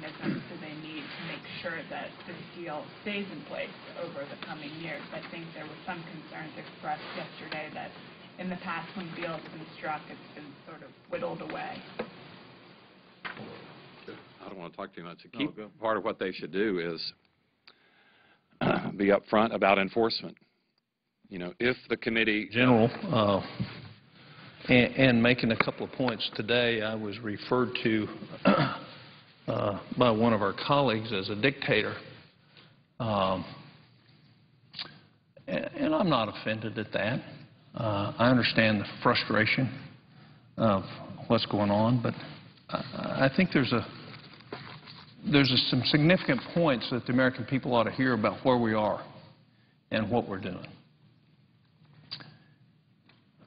mechanisms do they need to make sure that this deal stays in place over the coming years? I think there were some concerns expressed yesterday that in the past when deals have been struck, it's been sort of whittled away. I don't want to talk too much. Part of what they should do is be upfront about enforcement. You know, if the committee... General, and making a couple of points today, I was referred to by one of our colleagues as a dictator. And I'm not offended at that. I understand the frustration of what's going on, but I think there's some significant points that the American people ought to hear about where we are and what we're doing.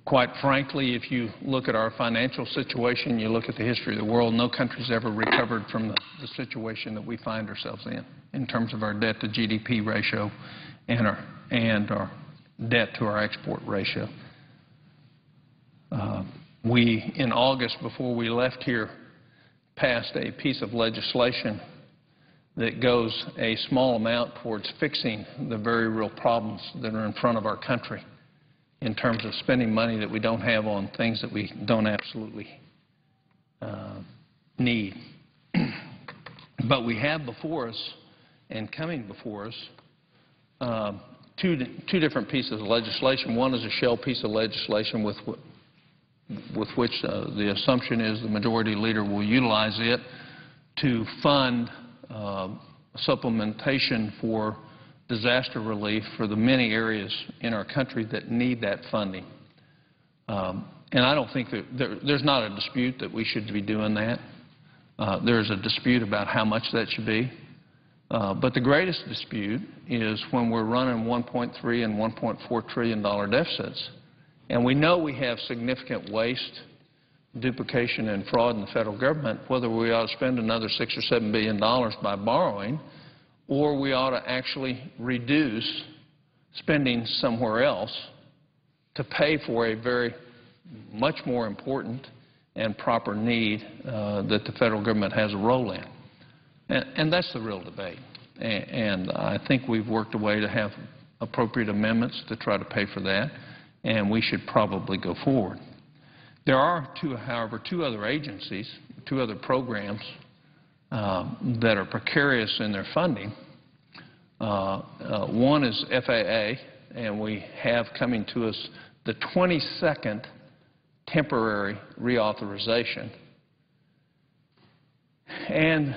Quite frankly, if you look at our financial situation, you look at the history of the world, no country's ever recovered from the situation that we find ourselves in terms of our debt to GDP ratio and our debt to our export ratio. We, in August, before we left here, passed a piece of legislation that goes a small amount towards fixing the very real problems that are in front of our country in terms of spending money that we don't have on things that we don't absolutely need. But we have before us and coming before us two different pieces of legislation. One is a shell piece of legislation with which the assumption is the majority leader will utilize it to fund supplementation for disaster relief for the many areas in our country that need that funding. And I don't think that there's not a dispute that we should be doing that. There's a dispute about how much that should be. But the greatest dispute is when we're running $1.3 and $1.4 trillion deficits. And we know we have significant waste, duplication, and fraud in the federal government, whether we ought to spend another $6 or $7 billion by borrowing, or we ought to actually reduce spending somewhere else to pay for a very much more important and proper need that the federal government has a role in. And that's the real debate. And I think we've worked a way to have appropriate amendments to try to pay for that, and we should probably go forward. There are, however, two other agencies, two other programs that are precarious in their funding. One is FAA, and we have coming to us the 22nd temporary reauthorization, and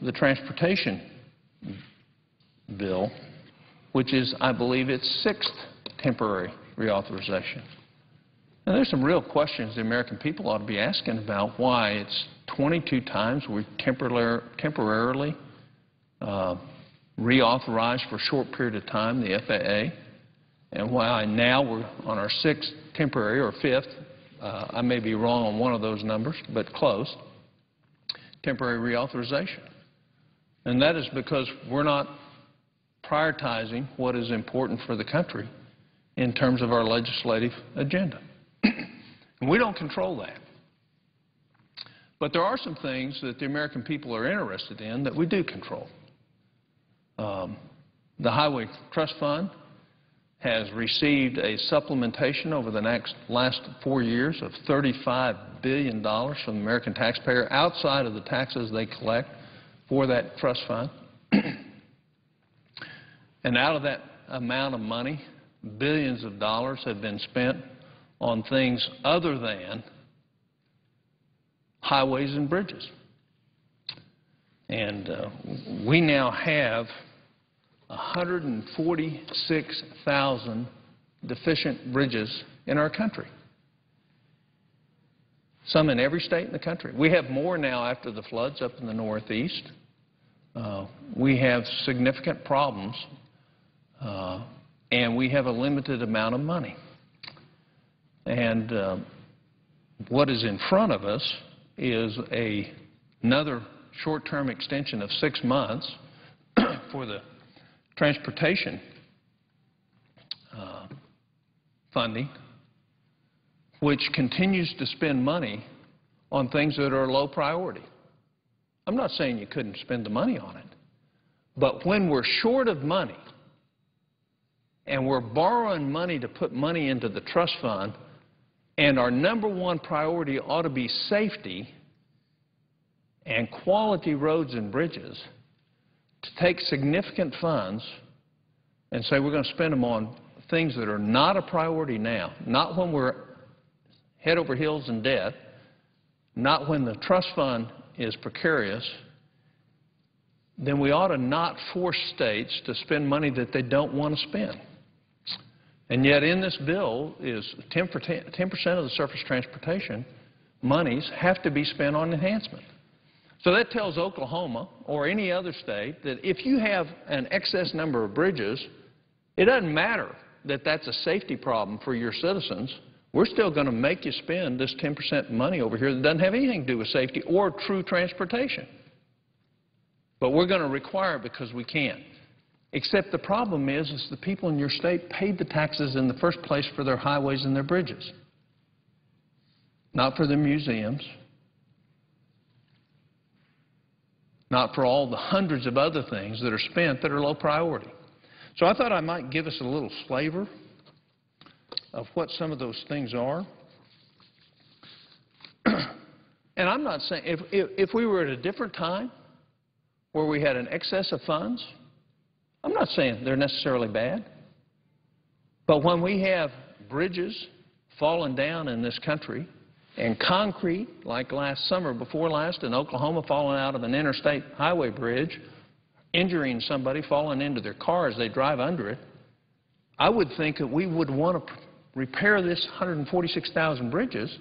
the transportation bill, which is, I believe, its 6th temporary reauthorization. Now, there's some real questions the American people ought to be asking about why it's 22 times we temporarily reauthorized for a short period of time the FAA, and why now we're on our 6th temporary or 5th, I may be wrong on one of those numbers, but close, temporary reauthorization. And that is because we're not prioritizing what is important for the country in terms of our legislative agenda. And we don't control that. But there are some things that the American people are interested in that we do control. The Highway Trust Fund has received a supplementation over the last 4 years of $35 billion from the American taxpayer outside of the taxes they collect for that trust fund. And out of that amount of money, billions of dollars have been spent on things other than highways and bridges. And we now have 146,000 deficient bridges in our country, some in every state in the country. We have more now after the floods up in the Northeast. We have significant problems, and we have a limited amount of money. And what is in front of us is another short-term extension of 6 months for the transportation funding, which continues to spend money on things that are low priority. I'm not saying you couldn't spend the money on it. But when we're short of money and we're borrowing money to put money into the trust fund, and our number one priority ought to be safety and quality roads and bridges, to take significant funds and say we're going to spend them on things that are not a priority now, not when we're head over heels in debt, not when the trust fund is precarious, then we ought to not force states to spend money that they don't want to spend. And yet in this bill is 10% of the surface transportation monies have to be spent on enhancement. So that tells Oklahoma or any other state that if you have an excess number of bridges, it doesn't matter that that's a safety problem for your citizens. We're still going to make you spend this 10% money over here that doesn't have anything to do with safety or true transportation. But we're going to require it because we can. Except the problem is the people in your state paid the taxes in the first place for their highways and their bridges, not for their museums, not for all the hundreds of other things that are spent that are low priority. So I thought I might give us a little flavor of what some of those things are. And I'm not saying, if we were at a different time where we had an excess of funds, I'm not saying they're necessarily bad. But when we have bridges falling down in this country and concrete, like last summer before last in Oklahoma, falling out of an interstate highway bridge, injuring somebody, falling into their car as they drive under it, I would think that we would want to repair this 146,000 bridges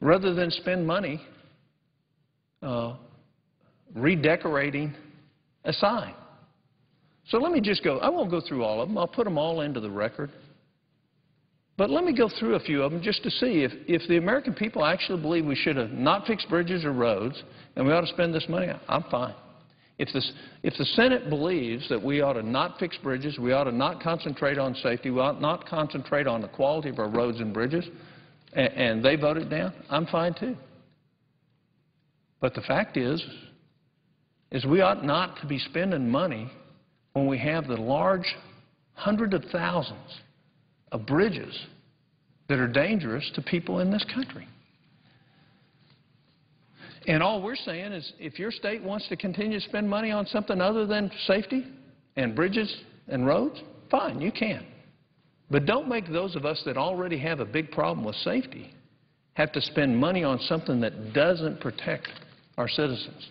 rather than spend money redecorating a sign. So let me just go. I won't go through all of them. I'll put them all into the record. But let me go through a few of them just to see if the American people actually believe we should have not fixed bridges or roads and we ought to spend this money, I'm fine. If the Senate believes that we ought to not fix bridges, we ought to not concentrate on safety, we ought not concentrate on the quality of our roads and bridges, and they vote it down, I'm fine too. But the fact is we ought not to be spending money when we have the large hundreds of thousands of bridges that are dangerous to people in this country. And all we're saying is if your state wants to continue to spend money on something other than safety and bridges and roads, fine, you can. But don't make those of us that already have a big problem with safety have to spend money on something that doesn't protect our citizens,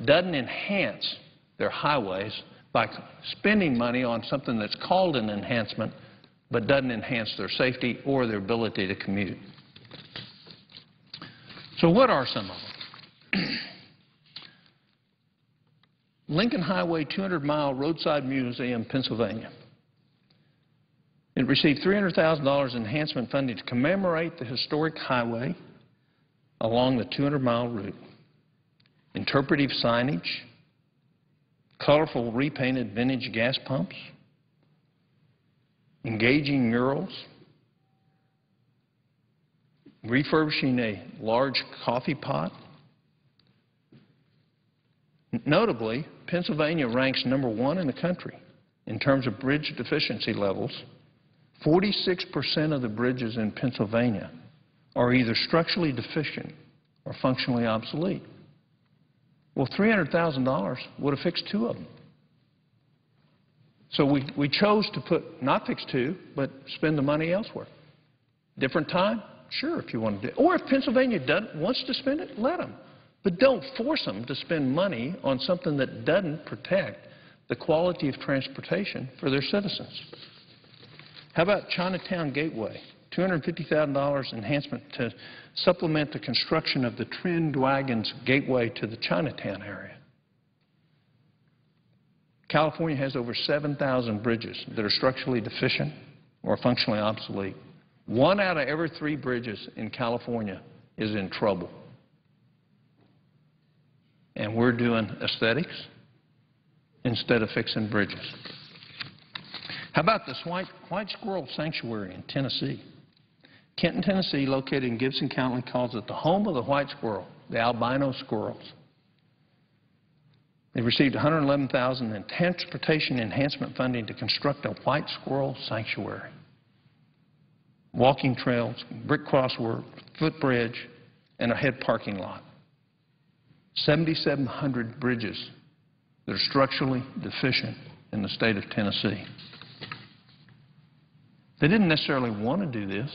doesn't enhance their highways by spending money on something that's called an enhancement but doesn't enhance their safety or their ability to commute. So what are some of them? Lincoln Highway 200-mile roadside museum, Pennsylvania. It received $300,000 enhancement funding to commemorate the historic highway along the 200-mile route. Interpretive signage, colorful repainted vintage gas pumps, engaging murals, refurbishing a large coffee pot. Notably, Pennsylvania ranks #1 in the country in terms of bridge deficiency levels. 46% of the bridges in Pennsylvania are either structurally deficient or functionally obsolete. Well, $300,000 would have fixed 2 of them. So we chose to not fix 2, but spend the money elsewhere. Different time? Sure, if you want to do it. Or if Pennsylvania wants to spend it, let them. But don't force them to spend money on something that doesn't protect the quality of transportation for their citizens. How about Chinatown Gateway? $250,000 enhancement to supplement the construction of the Trend Wagons Gateway to the Chinatown area. California has over 7,000 bridges that are structurally deficient or functionally obsolete. 1 out of every 3 bridges in California is in trouble. And we're doing aesthetics instead of fixing bridges. How about this White Squirrel Sanctuary in Tennessee? Kenton, Tennessee, located in Gibson County, calls it the home of the white squirrel, the albino squirrels. They received $111,000 in transportation enhancement funding to construct a white squirrel sanctuary. Walking trails, brick crosswork, footbridge, and a head parking lot. 7,700 bridges that are structurally deficient in the state of Tennessee. They didn't necessarily want to do this.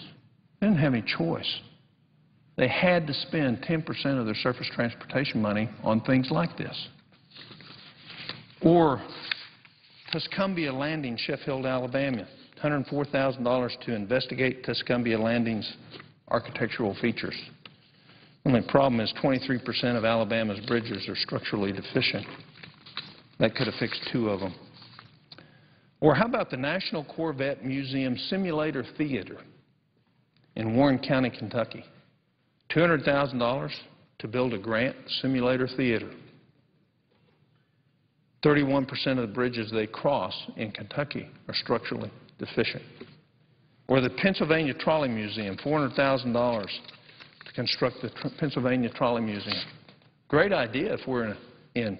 They didn't have any choice. They had to spend 10% of their surface transportation money on things like this. Or Tuscumbia Landing, Sheffield, Alabama, $104,000 to investigate Tuscumbia Landing's architectural features. The only problem is 23% of Alabama's bridges are structurally deficient. That could have fixed 2 of them. Or how about the National Corvette Museum Simulator Theater in Warren County, Kentucky? $200,000 to build a Grant Simulator Theater. 31% of the bridges they cross in Kentucky are structurally deficient. Or the Pennsylvania Trolley Museum, $400,000 to construct the Pennsylvania Trolley Museum. Great idea if we're in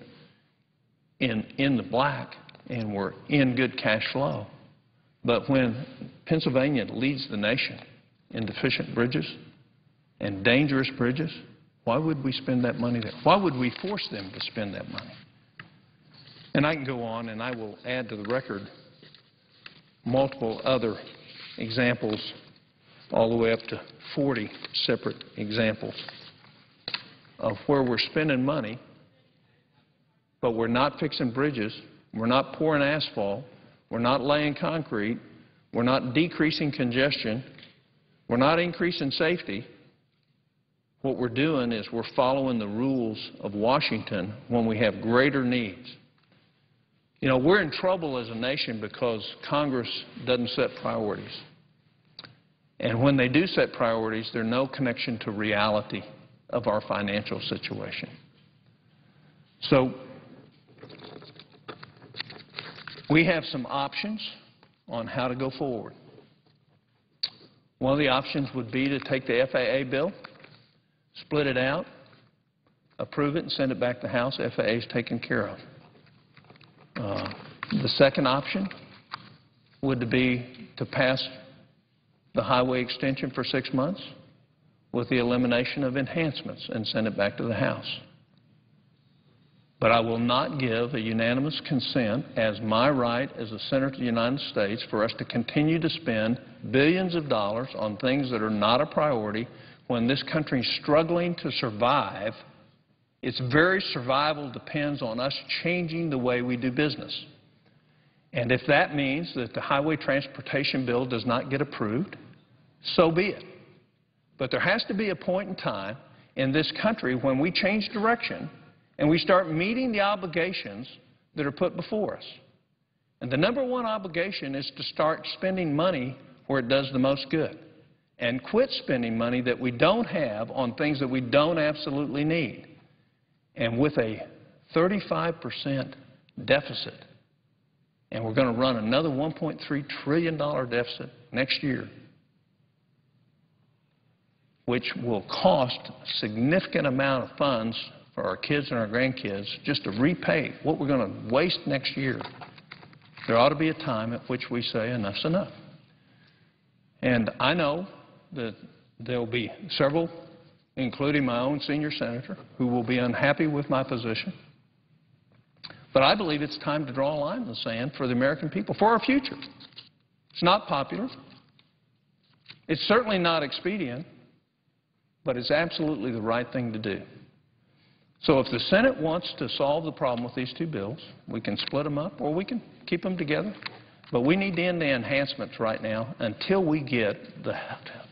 the black and we're in good cash flow. But when Pennsylvania leads the nation in deficient bridges and dangerous bridges, why would we spend that money there? Why would we force them to spend that money? And I can go on, and I will add to the record multiple other examples, all the way up to 40 separate examples of where we're spending money, but we're not fixing bridges, we're not pouring asphalt, we're not laying concrete, we're not decreasing congestion, we're not increasing safety. What we're doing is we're following the rules of Washington when we have greater needs. You know, we're in trouble as a nation because Congress doesn't set priorities. And when they do set priorities, there's no connection to reality of our financial situation. So we have some options on how to go forward. One of the options would be to take the FAA bill, split it out, approve it, and send it back to the House. FAA is taken care of. The second option would be to pass the highway extension for 6 months with the elimination of enhancements and send it back to the House. But I will not give a unanimous consent as my right as a Senator of the United States for us to continue to spend billions of dollars on things that are not a priority when this country is struggling to survive. Its very survival depends on us changing the way we do business. And if that means that the highway transportation bill does not get approved, so be it. But there has to be a point in time in this country when we change direction and we start meeting the obligations that are put before us. And the number one obligation is to start spending money where it does the most good and quit spending money that we don't have on things that we don't absolutely need. And with a 35% deficit, and we're going to run another $1.3 trillion deficit next year, which will cost a significant amount of funds for our kids and our grandkids just to repay what we're going to waste next year. There ought to be a time at which we say enough's enough. And I know that there will be several, including my own senior senator, who will be unhappy with my position. But I believe it's time to draw a line in the sand for the American people, for our future. It's not popular. It's certainly not expedient, but it's absolutely the right thing to do. So if the Senate wants to solve the problem with these 2 bills, we can split them up or we can keep them together. But we need to end the enhancements right now until we get the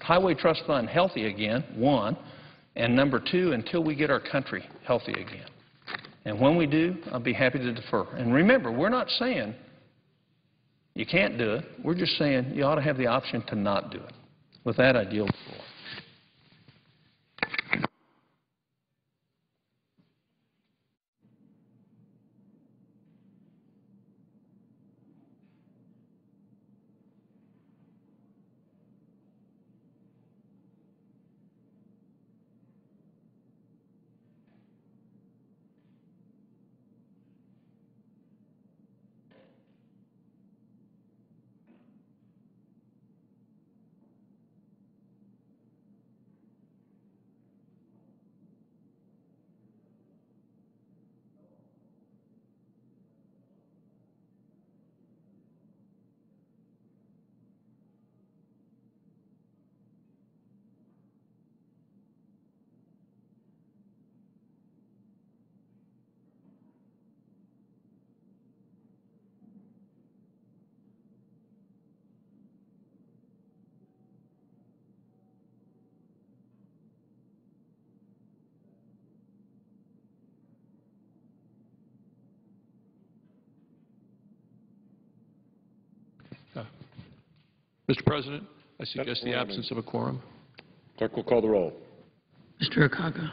Highway Trust Fund healthy again, 1, and number 2, until we get our country healthy again. And when we do, I'll be happy to defer. And remember, we're not saying you can't do it. We're just saying you ought to have the option to not do it. With that, I yield the floor. Mr. President, I suggest the absence of a quorum. Clerk will call the roll. Mr. Akaka.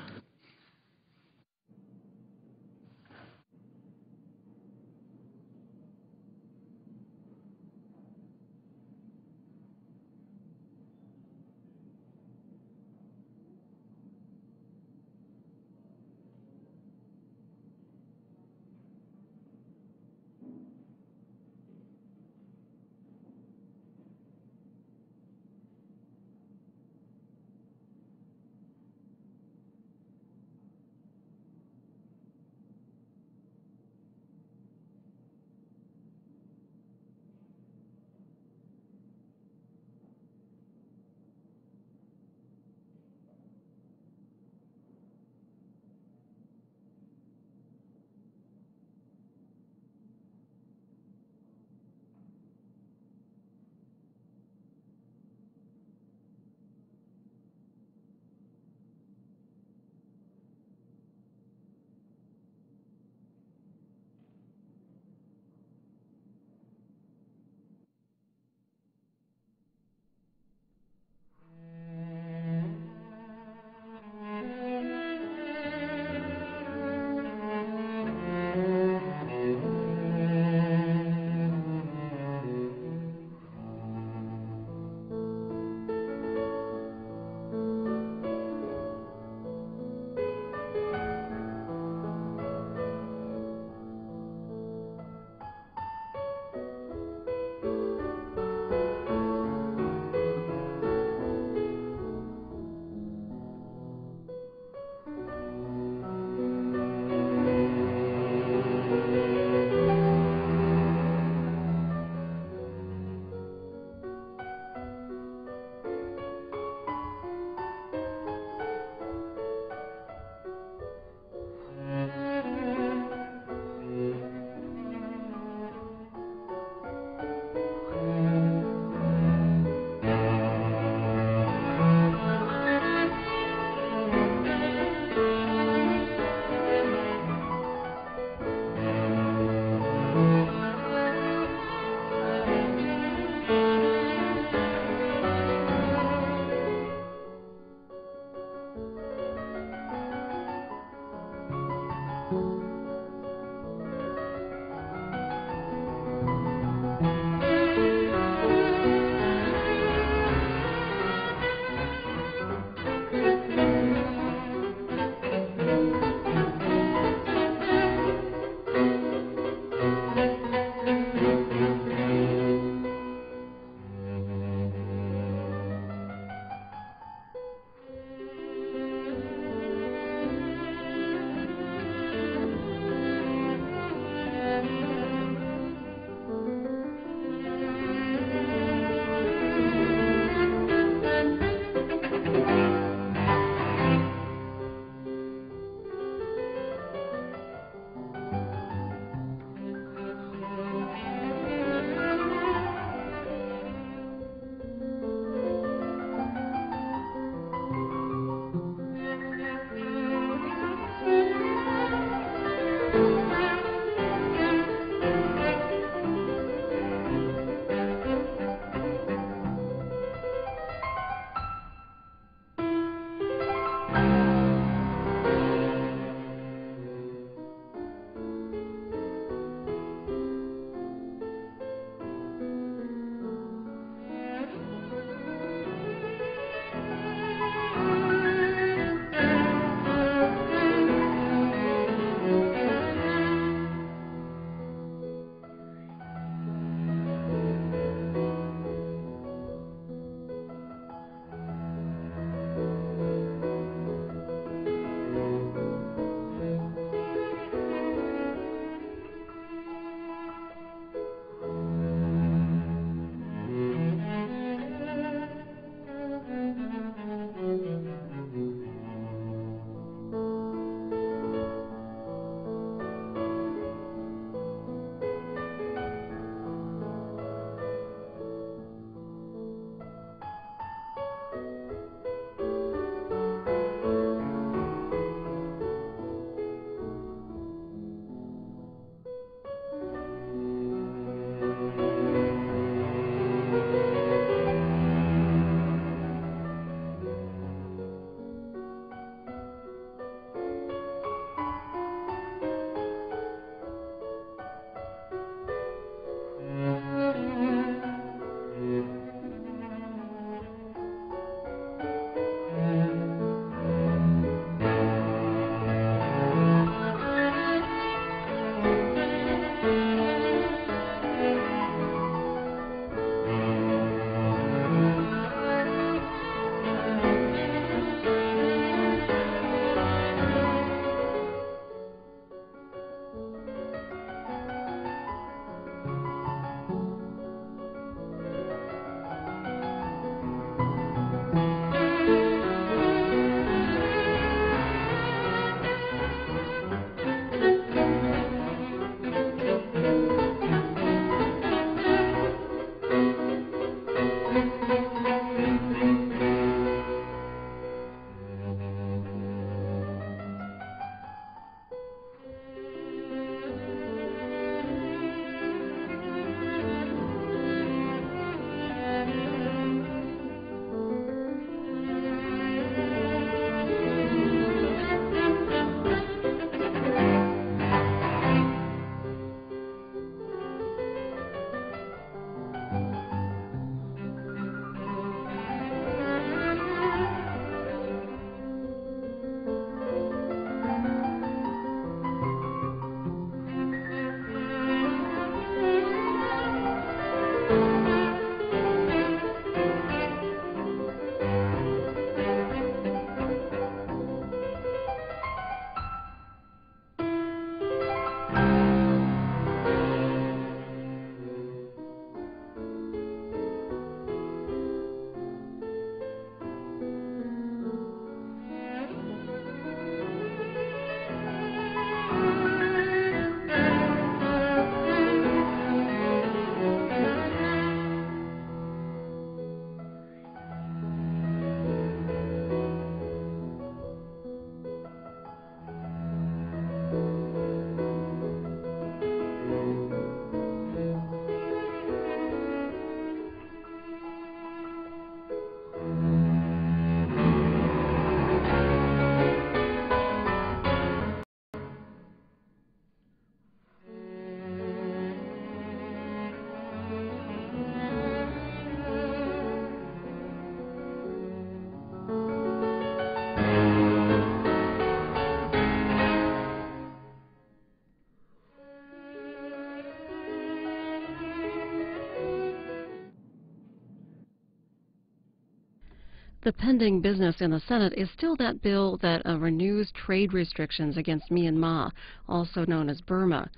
The pending business in the Senate is still that bill that renews trade restrictions against Myanmar, also known as Burma.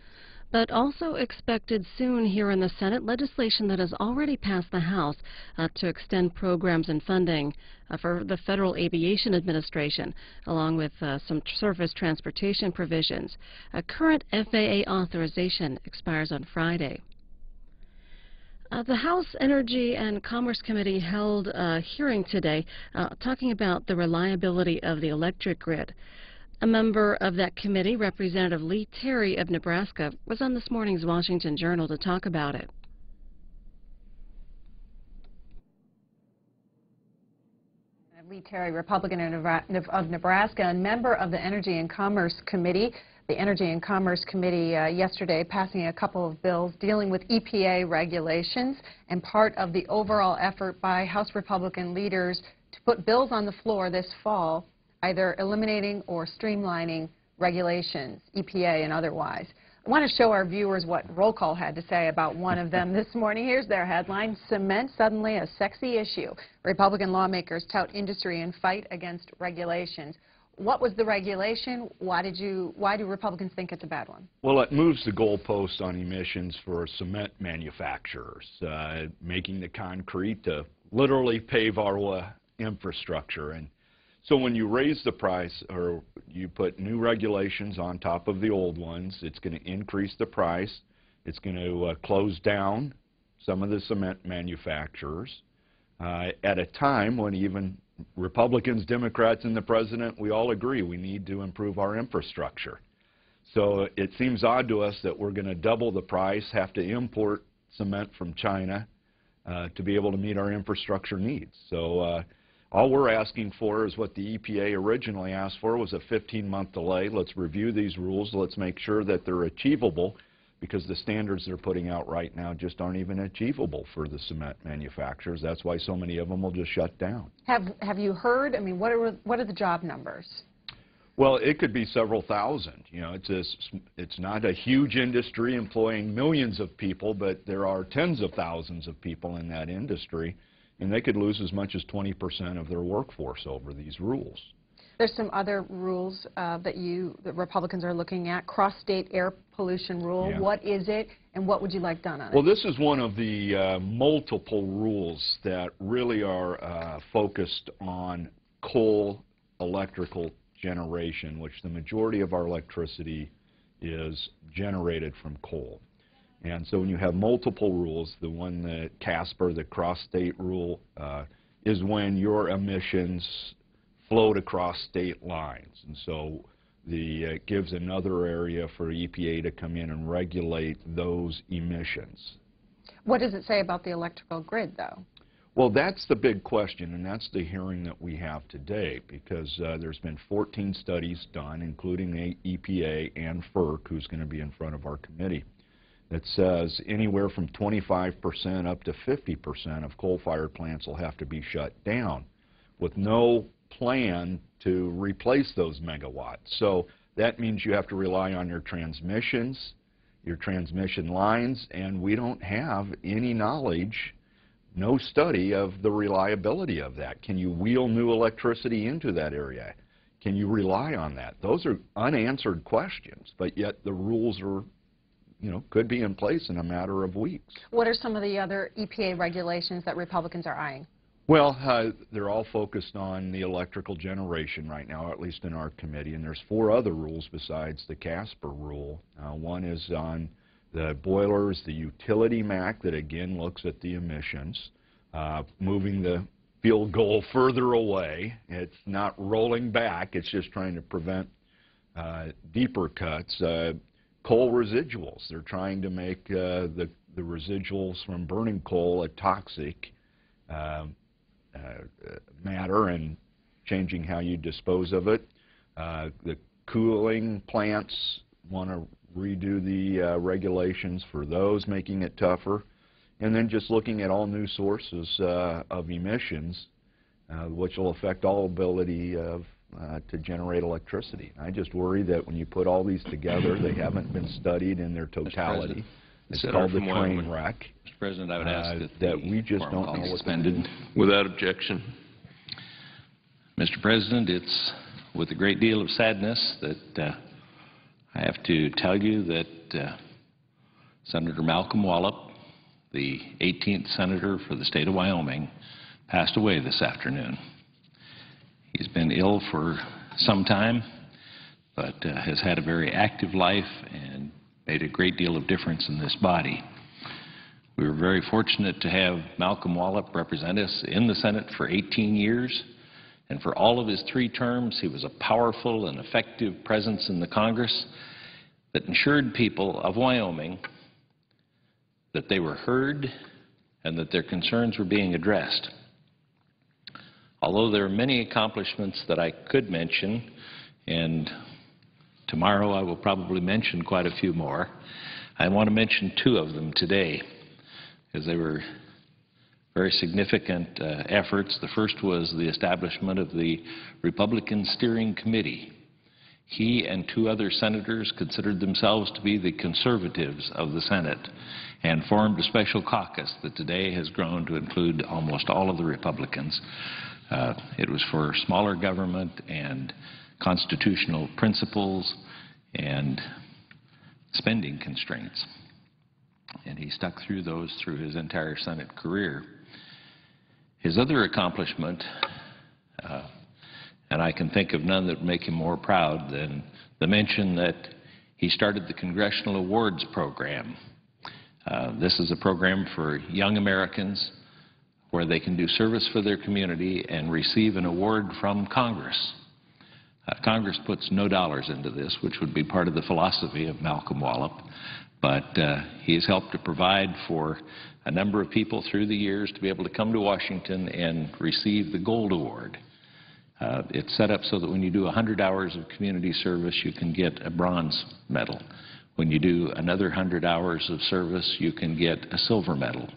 But also expected soon here in the Senate, legislation that has already passed the House to extend programs and funding for the Federal Aviation Administration, along with some surface transportation provisions. Current FAA authorization expires on Friday. The House Energy and Commerce Committee held a hearing today talking about the reliability of the electric grid. A member of that committee, Representative Lee Terry of Nebraska, was on this morning's Washington Journal to talk about it. Lee Terry, Republican of Nebraska, and member of the Energy and Commerce Committee. The Energy and Commerce Committee yesterday passing a couple of bills dealing with EPA regulations, and part of the overall effort by House Republican leaders to put bills on the floor this fall either eliminating or streamlining regulations, EPA and otherwise. I want to show our viewers what Roll Call had to say about one of them this morning. Here's their headline: Cement Suddenly a Sexy Issue. Republican lawmakers tout industry and fight against regulations. What was the regulation? Why do Republicans think it's a bad one? Well, it moves the goalposts on emissions for cement manufacturers, making the concrete to literally pave our infrastructure. And so when you raise the price or you put new regulations on top of the old ones, it's going to increase the price. It's going to close down some of the cement manufacturers at a time when even Republicans, Democrats, and the President, we all agree we need to improve our infrastructure. So it seems odd to us that we're going to double the price, have to import cement from China to be able to meet our infrastructure needs. So all we're asking for is what the EPA originally asked for, was a 15-month delay. Let's review these rules. Let's make sure that they're achievable, because the standards they're putting out right now just aren't even achievable for the cement manufacturers. That's why so many of them will just shut down. Have you heard? I mean, what are the job numbers? Well, it could be several thousand. You know, it's not a huge industry employing millions of people, but there are tens of thousands of people in that industry, and they could lose as much as 20% of their workforce over these rules. There's some other rules that the Republicans are looking at. Cross-state air pollution rule. Yeah. What is it, and what would you like done on it? Well, this is one of the multiple rules that really are focused on coal electrical generation, which the majority of our electricity is generated from coal. And so when you have multiple rules, the one that CSAPR, the cross-state rule, is when your emissions float across state lines. And so it gives another area for EPA to come in and regulate those emissions. What does it say about the electrical grid, though? Well, that's the big question, and that's the hearing that we have today, because there's been 14 studies done, including the EPA and FERC, who's going to be in front of our committee, that says anywhere from 25% up to 50% of coal-fired plants will have to be shut down with no plan to replace those megawatts. So that means you have to rely on your transmissions, your transmission lines, and we don't have any knowledge, no study of the reliability of that. Can you wheel new electricity into that area? Can you rely on that? Those are unanswered questions, but yet the rules are, could be in place in a matter of weeks. What are some of the other EPA regulations that Republicans are eyeing? Well, they're all focused on the electrical generation right now, at least in our committee, and there's 4 other rules besides the CSAPR rule. One is on the boilers, the utility MAC, that again looks at the emissions, moving the field goal further away. It's not rolling back, it's just trying to prevent deeper cuts. Coal residuals, they're trying to make the residuals from burning coal a toxic matter and changing how you dispose of it. The cooling plants want to redo the regulations for those, making it tougher. And then just looking at all new sources of emissions, which will affect all ability to generate electricity. I just worry that when you put all these together, they haven't been studied in their totality. It's called the train wreck. Mr. President, I would ask that we just don't know what's suspended. Without objection. Mr. President, it's with a great deal of sadness that I have to tell you that Senator Malcolm Wallop, the 18th Senator for the state of Wyoming, passed away this afternoon. He's been ill for some time, but has had a very active life and made a great deal of difference in this body. We were very fortunate to have Malcolm Wallop represent us in the Senate for 18 years, and for all of his 3 terms, he was a powerful and effective presence in the Congress that ensured people of Wyoming that they were heard and that their concerns were being addressed. Although there are many accomplishments that I could mention, and tomorrow I will probably mention quite a few more, I want to mention 2 of them today, because they were very significant efforts. The first was the establishment of the Republican Steering Committee. He and 2 other senators considered themselves to be the conservatives of the Senate and formed a special caucus that today has grown to include almost all of the Republicans. It was for smaller government and constitutional principles and spending constraints. And he stuck through those through his entire Senate career. His other accomplishment, and I can think of none that would make him more proud than the mention that he started the Congressional Awards Program. This is a program for young Americans where they can do service for their community and receive an award from Congress. Congress puts no dollars into this, which would be part of the philosophy of Malcolm Wallop, but he has helped to provide for a number of people through the years to be able to come to Washington and receive the Gold Award. It's set up so that when you do 100 hours of community service, you can get a bronze medal. When you do another 100 hours of service, you can get a silver medal,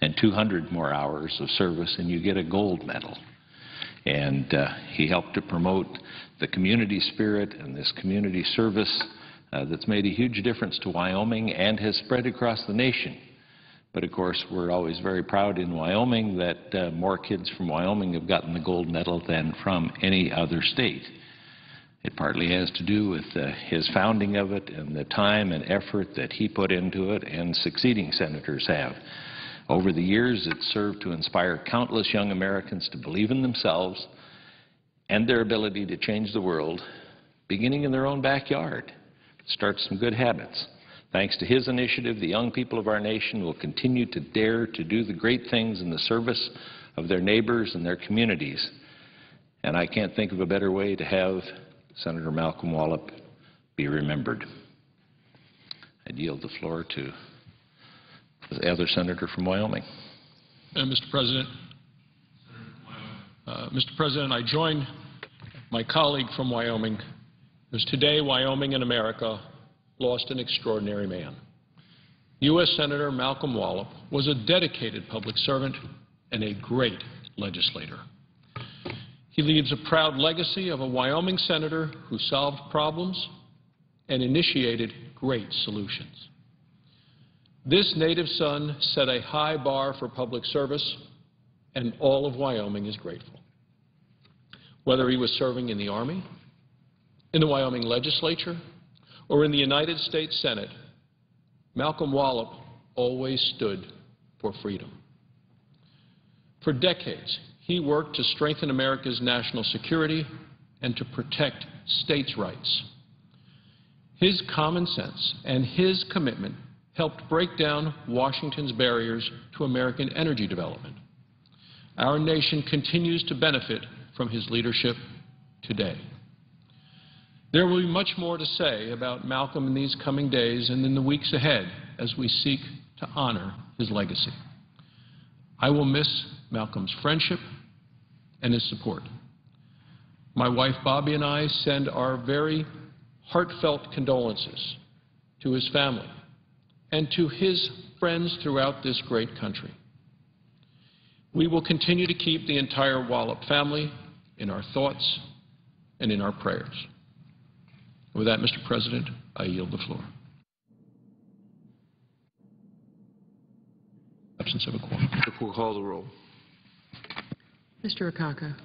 and 200 more hours of service, and you get a gold medal. And he helped to promote the community spirit and this community service that's made a huge difference to Wyoming and has spread across the nation. But, of course, we're always very proud in Wyoming that more kids from Wyoming have gotten the gold medal than from any other state. It partly has to do with his founding of it and the time and effort that he put into it and succeeding senators have. Over the years, it's served to inspire countless young Americans to believe in themselves and their ability to change the world, beginning in their own backyard. Start some good habits. Thanks to his initiative, the young people of our nation will continue to dare to do the great things in the service of their neighbors and their communities. And I can't think of a better way to have Senator Malcolm Wallop be remembered. I'd yield the floor to the other senator from Wyoming. Mr. President, I join my colleague from Wyoming, because today Wyoming and America lost an extraordinary man. U.S. Senator Malcolm Wallop was a dedicated public servant and a great legislator. He leaves a proud legacy of a Wyoming senator who solved problems and initiated great solutions. This native son set a high bar for public service, and all of Wyoming is grateful. Whether he was serving in the Army, in the Wyoming legislature, or in the United States Senate, Malcolm Wallop always stood for freedom. For decades, he worked to strengthen America's national security and to protect states' rights. His common sense and his commitment helped break down Washington's barriers to American energy development. Our nation continues to benefit from his leadership today. There will be much more to say about Malcolm in these coming days and in the weeks ahead as we seek to honor his legacy. I will miss Malcolm's friendship and his support. My wife Bobby and I send our very heartfelt condolences to his family and to his friends throughout this great country. We will continue to keep the entire Wallop family in our thoughts and in our prayers. With that, Mr. President, I yield the floor. Absence of a quorum. Clerk will call the roll. Mr. Akaka.